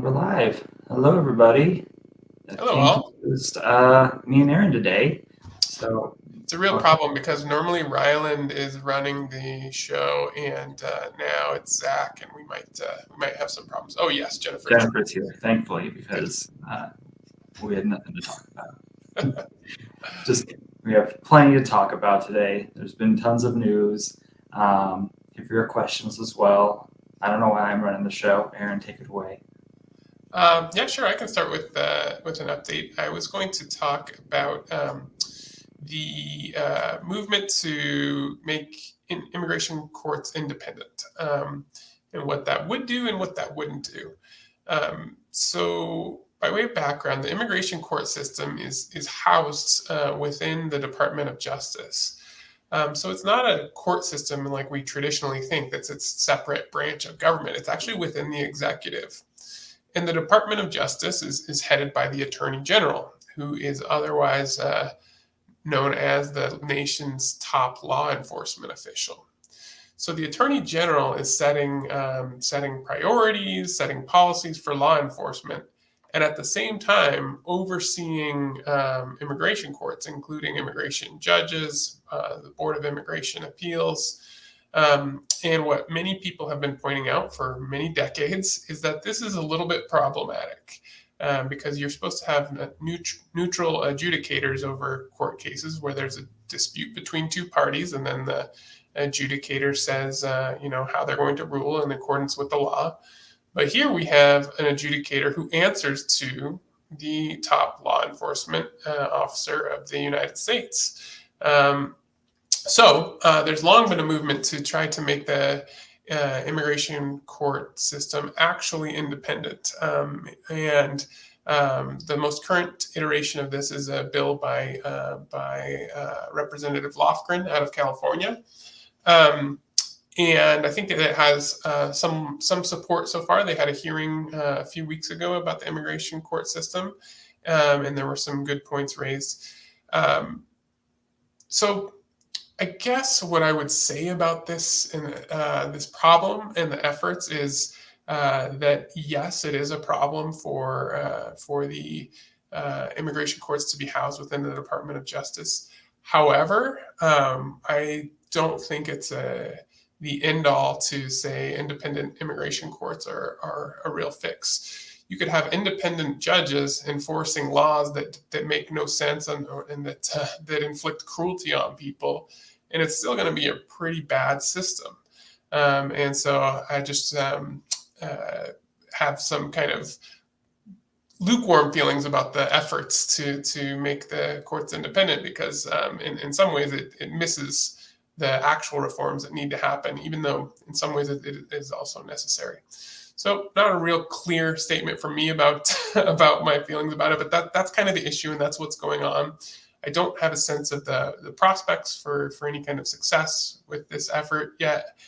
And we're live. Hello, everybody. Hello, Can't all. just me and Aaron today. So, It's a real problem because normally Ryland is running the show, and now it's Zach, and we might have some problems. Oh yes, Jennifer. Jennifer's here, thankfully, Good. because we had nothing to talk about. Just we have plenty to talk about today. There's been tons of news. If your questions as well. I don't know why I'm running the show. Aaron, take it away. Yeah, sure. I can start with an update. I was going to talk about the movement to make immigration courts independent, and what that would do and what that wouldn't do. So, by way of background, the immigration court system is housed within the Department of Justice. So it's not a court system like we traditionally think that's its separate branch of government. It's actually within the executive. And the Department of Justice is headed by the Attorney General, who is otherwise known as the nation's top law enforcement official. So the Attorney General is setting priorities, setting policies for law enforcement, and at the same time overseeing immigration courts, including immigration judges, the Board of Immigration Appeals. And what many people have been pointing out for many decades is that this is a little bit problematic. Because you're supposed to have neutral adjudicators over court cases where there's a dispute between two parties, and then the adjudicator says, how they're going to rule in accordance with the law. But here we have an adjudicator who answers to the top law enforcement officer of the United States. So there's long been a movement to try to make the immigration court system actually independent. And the most current iteration of this is a bill by Representative Lofgren out of California. And I think that it has some support so far. They had a hearing a few weeks ago about the immigration court system, and there were some good points raised. So I guess what I would say about this and this problem and the efforts is that yes, it is a problem for the immigration courts to be housed within the Department of Justice. However, I don't think it's the end all to say independent immigration courts are a real fix. You could have independent judges enforcing laws that make no sense and that inflict cruelty on people, and it's still going to be a pretty bad system. And so I just have some kind of lukewarm feelings about the efforts to make the courts independent, because in some ways it misses the actual reforms that need to happen, even though in some ways it is also necessary. So not a real clear statement from me about about my feelings about it, but that's kind of the issue, and that's what's going on. I don't have a sense of the prospects for any kind of success with this effort yet.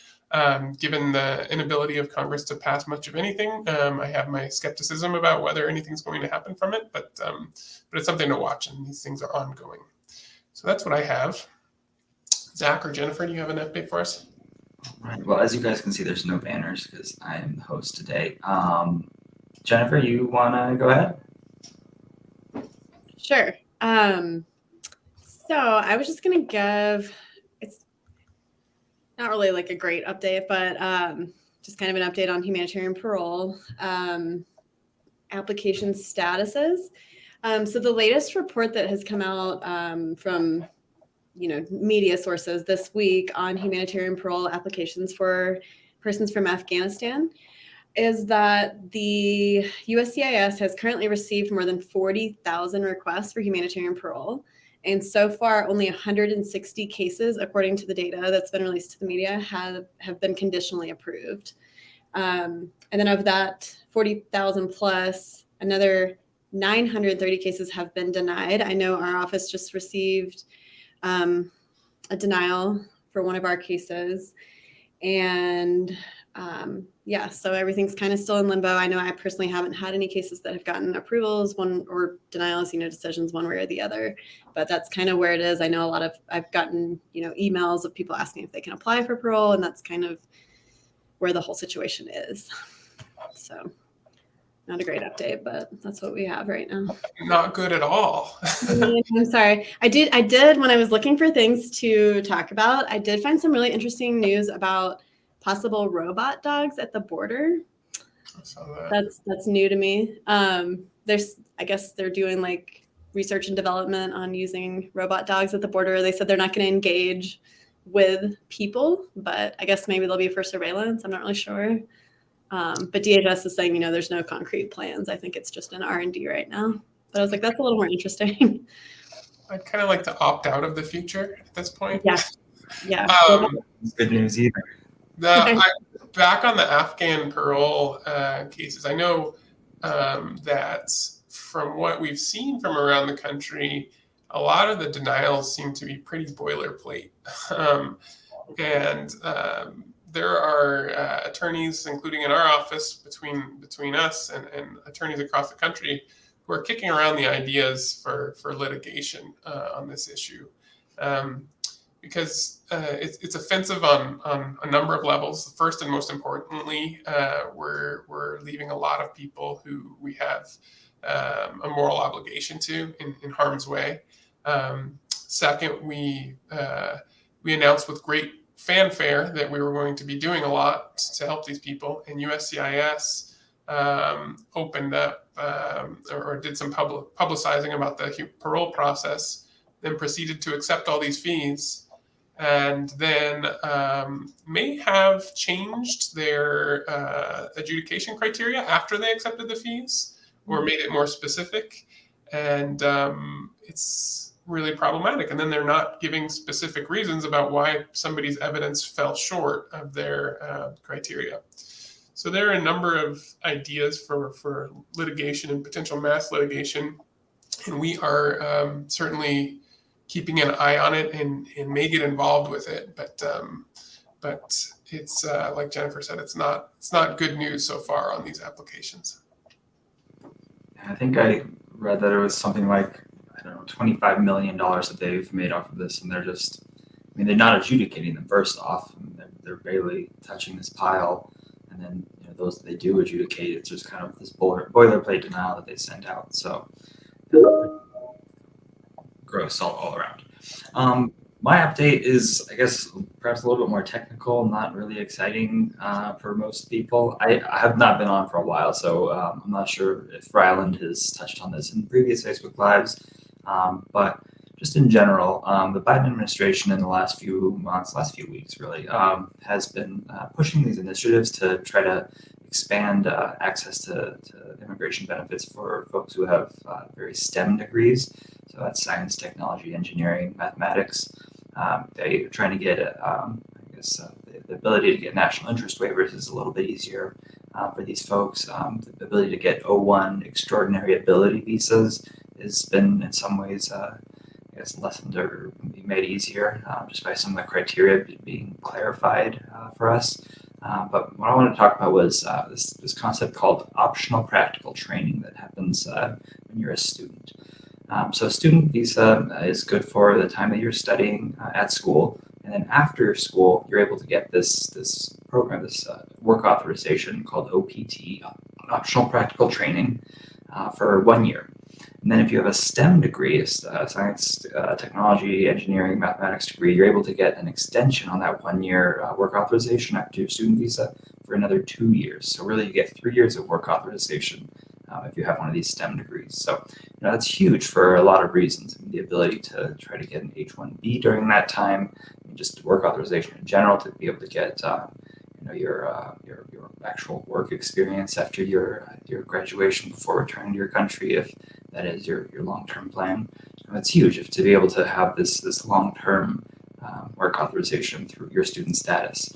Given the inability of Congress to pass much of anything, I have my skepticism about whether anything's going to happen from it, but it's something to watch, and these things are ongoing. So that's what I have. Zach or Jennifer, do you have an update for us? Right. Well, as you guys can see, there's no banners because I am the host today. Jennifer, you want to go ahead? Sure. So I was just going to give, it's not really like a great update, but just kind of an update on humanitarian parole application statuses. So the latest report that has come out from media sources this week on humanitarian parole applications for persons from Afghanistan is that the USCIS has currently received more than 40,000 requests for humanitarian parole. And so far, only 160 cases, according to the data that's been released to the media, have been conditionally approved. And then of that 40,000 plus, another 930 cases have been denied. I know our office just received a denial for one of our cases. And so everything's kind of still in limbo. I know I personally haven't had any cases that have gotten approvals, one or denials, decisions one way or the other, but that's kind of where it is. I know I've gotten, emails of people asking if they can apply for parole, and that's kind of where the whole situation is. So Not a great update, but that's what we have right now. Not good at all. I'm sorry. I did when I was looking for things to talk about, I did find some really interesting news about possible robot dogs at the border. I saw that. That's new to me. I guess they're doing like research and development on using robot dogs at the border. They said they're not going to engage with people, but I guess maybe they'll be for surveillance. I'm not really sure. But DHS is saying, there's no concrete plans. I think it's just an R&D right now. But I was like, that's a little more interesting. I'd kind of like to opt out of the future at this point. Yeah. It's good news either. Back on the Afghan parole cases, I know that from what we've seen from around the country, a lot of the denials seem to be pretty boilerplate. There are attorneys, including in our office, between us and attorneys across the country, who are kicking around the ideas for litigation on this issue, because it's offensive on a number of levels. First and most importantly, we're leaving a lot of people who we have a moral obligation to in harm's way. Second, we announced with great fanfare that we were going to be doing a lot to help these people, and USCIS opened up or did some publicizing about the parole process, then proceeded to accept all these fees, and then may have changed their adjudication criteria after they accepted the fees, or made it more specific, and it's really problematic. And then they're not giving specific reasons about why somebody's evidence fell short of their criteria. So there are a number of ideas for litigation and potential mass litigation, and we are certainly keeping an eye on it and may get involved with it. But it's like Jennifer said, it's not good news so far on these applications. I think I read that it was something like, I don't know, $25 million that they've made off of this, and they're not adjudicating them first off. They're barely touching this pile, and then those that they do adjudicate, it's just kind of this boilerplate denial that they send out. So gross all around. My update is, I guess, perhaps a little bit more technical, not really exciting for most people. I have not been on for a while, so I'm not sure if Ryland has touched on this in previous Facebook Lives. But just in general, the Biden administration in the last few weeks really, has been pushing these initiatives to try to expand access to immigration benefits for folks who have very STEM degrees. So that's science, technology, engineering, mathematics. They're trying to get, the ability to get national interest waivers is a little bit easier for these folks. The ability to get O1 extraordinary ability visas has been in some ways, lessened or made easier just by some of the criteria being clarified for us. But what I wanted to talk about was this concept called optional practical training that happens when you're a student. So a student visa is good for the time that you're studying at school, and then after school, you're able to get this program, this work authorization called OPT, optional practical training, for 1 year. And then if you have a STEM degree, a science, technology, engineering, mathematics degree, you're able to get an extension on that 1 year work authorization after your student visa for another 2 years. So really you get 3 years of work authorization if you have one of these STEM degrees. So that's huge for a lot of reasons. The ability to try to get an H-1B during that time, just work authorization in general to be able to get your actual work experience after your graduation before returning to your country, if that is your long-term plan. It's huge to be able to have this long-term work authorization through your student status.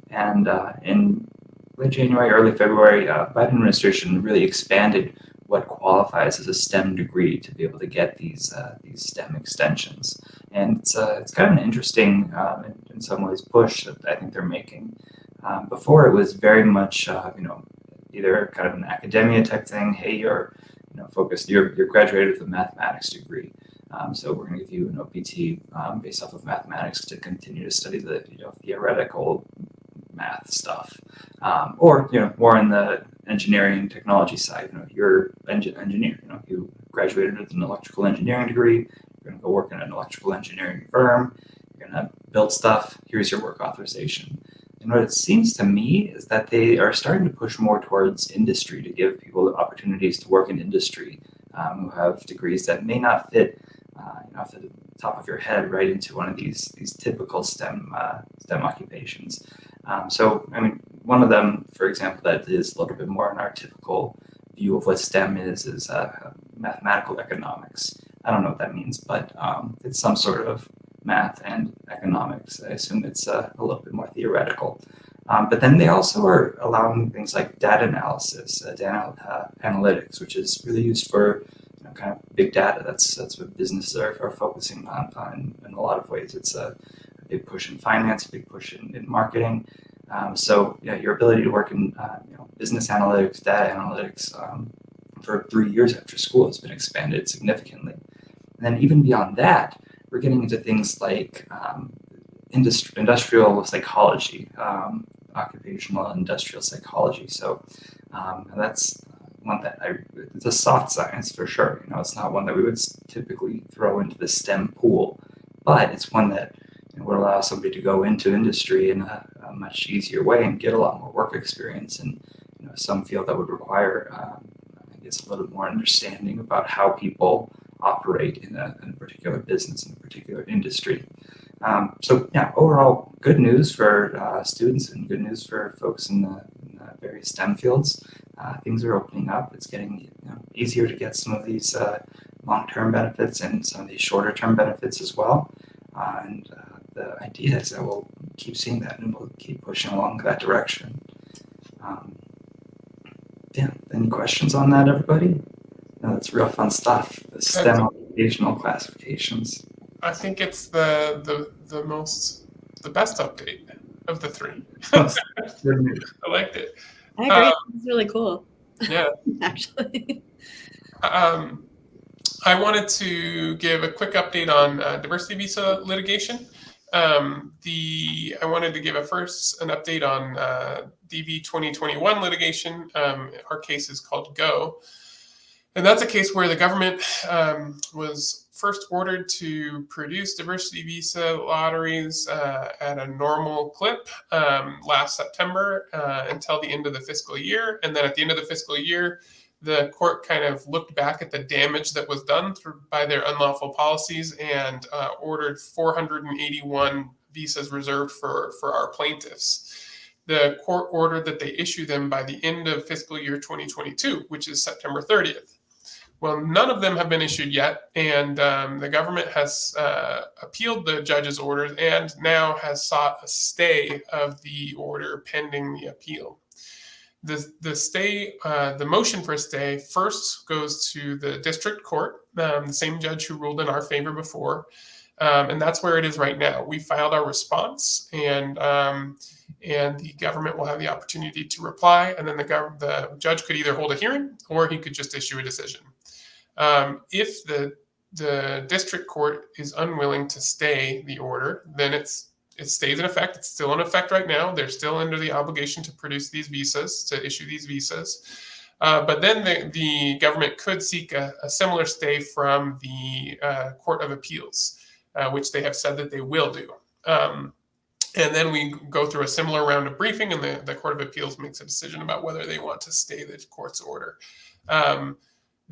And in late January, early February, Biden administration really expanded what qualifies as a STEM degree to be able to get these STEM extensions. And it's kind of an interesting, in some ways, push that I think they're making. Before it was very much, either kind of an academia type thing. Hey, you're focused. You're graduated with a mathematics degree, so we're going to give you an OPT based off of mathematics to continue to study the theoretical math stuff, or more in the engineering and technology side, you're engineer, you graduated with an electrical engineering degree, you're going to go work in an electrical engineering firm, you're going to build stuff, here's your work authorization. And what it seems to me is that they are starting to push more towards industry to give people opportunities to work in industry who have degrees that may not fit off the top of your head right into one of these typical STEM occupations. So, I mean, one of them, for example, that is a little bit more in our typical view of what STEM is mathematical economics. I don't know what that means, but it's some sort of math and economics. I assume it's a little bit more theoretical. But then they also are allowing things like data analysis, data analytics, which is really used for kind of big data. That's what businesses are focusing on in a lot of ways. It's a big push in finance, a big push in marketing. So your ability to work in business analytics, data analytics for 3 years after school has been expanded significantly. And then even beyond that, we're getting into things like industrial psychology, occupational industrial psychology. So that's one that it's a soft science for sure. It's not one that we would typically throw into the STEM pool, but it's one that would allow somebody to go into industry in a much easier way and get a lot more work experience. And some field that would require, I guess, a little bit more understanding about how people operate in a particular business, in a particular industry. So yeah, overall, good news for students and good news for folks in the various STEM fields. Things are opening up. It's getting easier to get some of these long-term benefits and some of these shorter-term benefits as well. And the idea is that we'll keep seeing that and we'll keep pushing along that direction. Yeah, any questions on that, everybody? No, that's real fun stuff. The STEM occupational classifications. I think it's the best update of the three. I liked it. I agree. It's really cool. Yeah. Actually. I wanted to give a quick update on diversity visa litigation. I wanted to give an update on DV 2021 litigation. Our case is called Go. And that's a case where the government was first ordered to produce diversity visa lotteries at a normal clip last September until the end of the fiscal year. And then at the end of the fiscal year, the court kind of looked back at the damage that was done by their unlawful policies and ordered 481 visas reserved for our plaintiffs. The court ordered that they issue them by the end of fiscal year 2022, which is September 30th. Well, none of them have been issued yet, and the government has appealed the judge's orders and now has sought a stay of the order pending the appeal. The motion for a stay first goes to the district court, the same judge who ruled in our favor before, and that's where it is right now. We filed our response, and the government will have the opportunity to reply, and then the judge could either hold a hearing or he could just issue a decision. If the district court is unwilling to stay the order, then it stays in effect. It's still in effect right now. They're still under the obligation to produce these visas, to issue these visas. But then the government could seek a similar stay from the Court of Appeals, which they have said that they will do. And then we go through a similar round of briefing, and the Court of Appeals makes a decision about whether they want to stay the court's order.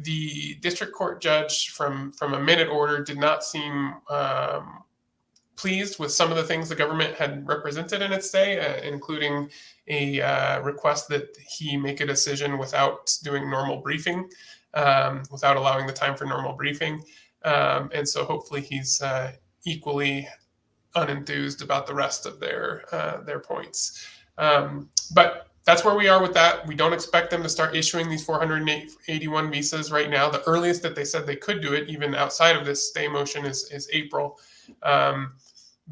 The district court judge from a minute order did not seem pleased with some of the things the government had represented in its stay, including a request that he make a decision without doing normal briefing, without allowing the time for normal briefing. And so hopefully he's equally unenthused about the rest of their points. But that's where we are with that. We don't expect them to start issuing these 481 visas right now. The earliest that they said they could do it, even outside of this stay motion, is April.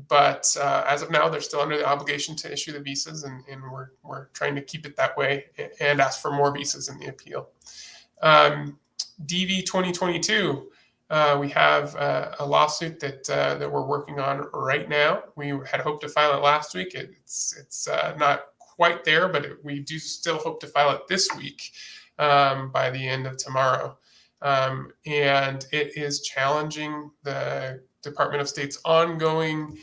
But as of now, they're still under the obligation to issue the visas, and we're trying to keep it that way and ask for more visas in the appeal. DV 2022, we have a lawsuit that we're working on right now. We had hoped to file it last week. It's not quite there, but we do still hope to file it this week by the end of tomorrow. And it is challenging the Department of State's ongoing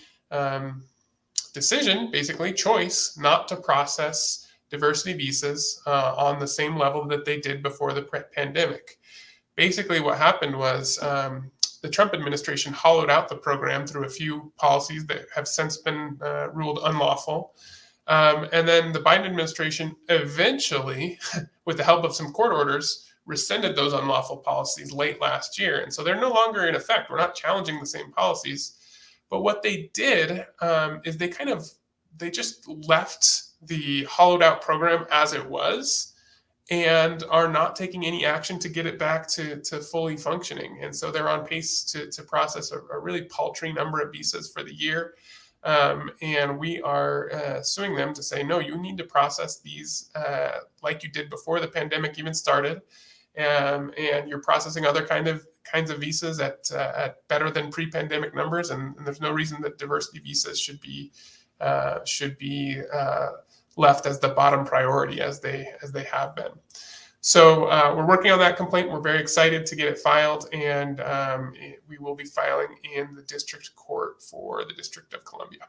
decision, basically choice, not to process diversity visas on the same level that they did before the pandemic. Basically, what happened was the Trump administration hollowed out the program through a few policies that have since been ruled unlawful. And then the Biden administration eventually, with the help of some court orders, rescinded those unlawful policies late last year. And so they're no longer in effect. We're not challenging the same policies. But what they did is they just left the hollowed out program as it was and are not taking any action to get it back to fully functioning. And so they're on pace to process a really paltry number of visas for the year. And we are suing them to say, no, you need to process these like you did before the pandemic even started. And you're processing other kinds of visas at better than pre-pandemic numbers. And there's no reason that diversity visas should be left as the bottom priority as they have been. So we're working on that complaint. We're very excited to get it filed, and we will be filing in the district court for the District of Columbia.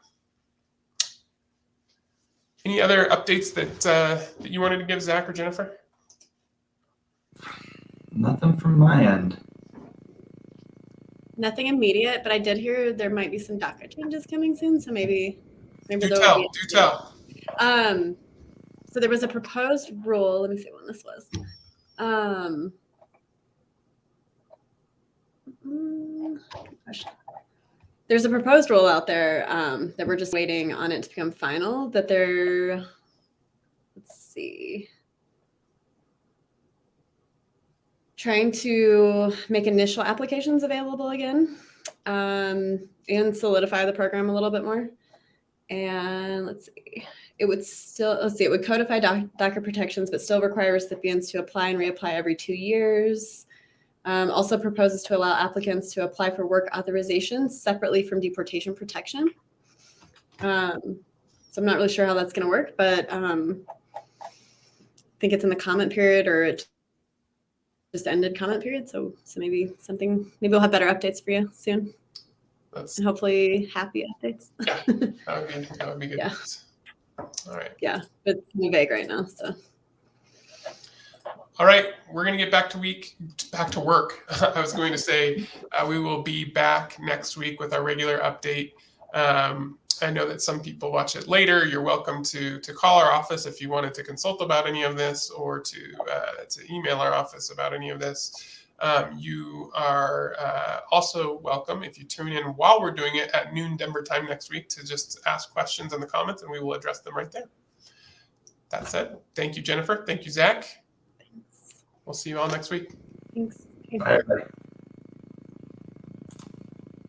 Any other updates that you wanted to give, Zach or Jennifer? Nothing from my end. Nothing immediate, but I did hear there might be some DACA changes coming soon, so maybe Do there tell. will be. Do tell. So there was a proposed rule. Let me see when this was. Good question. There's a proposed rule out there that we're just waiting on it to become final. That they're, let's see, trying to make initial applications available again and solidify the program a little bit more. And let's see, it would codify DACA protections, but still require recipients to apply and reapply every 2 years. Also proposes to allow applicants to apply for work authorization separately from deportation protection. So I'm not really sure how that's going to work, but I think it's in the comment period, or it just ended comment period. So maybe we'll have better updates for you soon. And hopefully happy updates. Yeah, that would be good. Yeah. All right. Yeah, but it's vague right now. So. All right, we're going to get back to work. I was going to say we will be back next week with our regular update. I know that some people watch it later. You're welcome to call our office if you wanted to consult about any of this, or to email our office about any of this. You are also welcome, if you tune in while we're doing it at noon Denver time next week, to just ask questions in the comments, and we will address them right there. That said, thank you, Jennifer. Thank you, Zach. Thanks. We'll see you all next week. Thanks. Bye, everybody.